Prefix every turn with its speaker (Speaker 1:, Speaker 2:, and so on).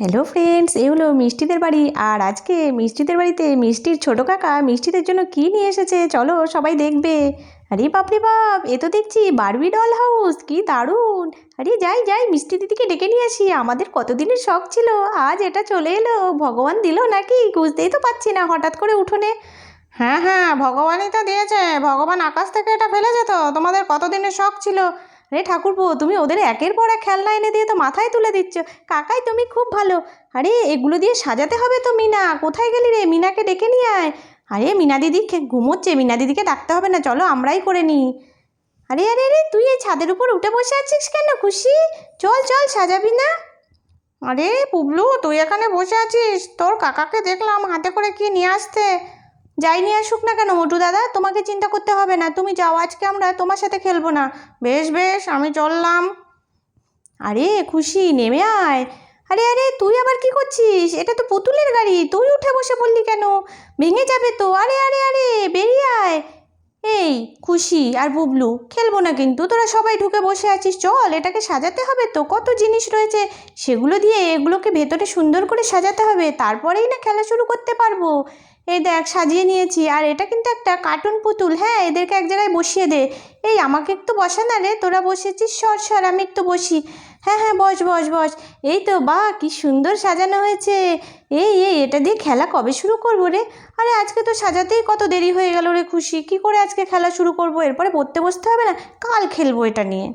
Speaker 1: Hello friends, এই হলো মিষ্টিদের বাড়ি। আর আজকে মিষ্টিদের বাড়িতে মিষ্টির ছোটো কাকা মিষ্টিদের জন্য কী নিয়ে এসেছে চলো সবাই দেখবে। আরে বাপরে বাপ, এ তো দেখছি বারবি ডল হাউস, কি দারুণ! আরে যাই যাই মিষ্টি দিদিকে ডেকে নিয়ে আসি, আমাদের কতদিনের শখ ছিল, আজ এটা চলে এলো। ভগবান দিল নাকি বুঝতেই তো পারছি না, হঠাৎ করে উঠোনে। হ্যাঁ হ্যাঁ, ভগবানই তো দিয়েছে, ভগবান আকাশ থেকে এটা ফেলেছে, তো তোমাদের কতদিনের শখ ছিল। আরে ঠাকুরপো, তুমি ওদের একের পর এক খেলনা এনে দিয়ে তো মাথায় তুলে দিচ্ছ। কাকাই তুমি খুব ভালো। আরে এগুলো দিয়ে সাজাতে হবে তো। মিনা কোথায় গেলি রে? মিনাকে ডেকে নিয়ে আয়। আরে মিনা দিদি ঘুমোচ্ছে, মিনা দিদিকে ডাকতে হবে না, চলো আমরাই করে নিই। আরে আরে আরে, তুই এই ছাদের উপর উঠে বসে আছিস কেন? খুশি, চল চল, সাজাবি না? আরে পুবলু, তুই এখানে বসে আছিস, তোর কাকাকে দেখলাম হাতে করে কি নিয়ে আসতে। যাই নিয়ে আসুক না কেন মোটু দাদা, তোমাকে চিন্তা করতে হবে না, তুমি যাও, আজকে আমরা তোমার সাথে খেলবো না। বেশ বেশ, আমি চললাম। আরে খুশি, নেমে আয়। আরে আরে, তুই আবার কি করছিস? এটা তো পুতুলের গাড়ি, তুই উঠে বসে পড়লি কেন? ভেঙে যাবে তো। আরে আরে আরে, বেরিয়ে আয়। এই খুশি আর বুবলু, খেলবো না কিন্তু, তোরা সবাই ঢুকে বসে আছিস, চল, এটাকে সাজাতে হবে তো, কত জিনিস রয়েছে, সেগুলো দিয়ে এগুলোকে ভেতরে সুন্দর করে সাজাতে হবে, তারপরেই না খেলা শুরু করতে পারবো। এই দেখ সাজিয়ে নিয়েছি, আর এটা কিন্তু একটা কার্টুন পুতুল। হ্যাঁ, এদেরকে এক জায়গায় বসিয়ে দে। এই আমাকে একটু বসা না রে, তোরা বসেছিস, সর সর, আমি একটু বসি। হ্যাঁ হ্যাঁ, বস বস বস। এই তো, বাহ কি সুন্দর সাজানো হয়েছে। এই এই, এটা দিয়ে খেলা কবে শুরু করবো রে? আরে আজকে তো সাজাতেই কত দেরি হয়ে গেল রে খুশি, কি করে আজকে খেলা শুরু করবো? এরপরে পড়তে বসতে হবে না, কাল খেলবো এটা নিয়ে।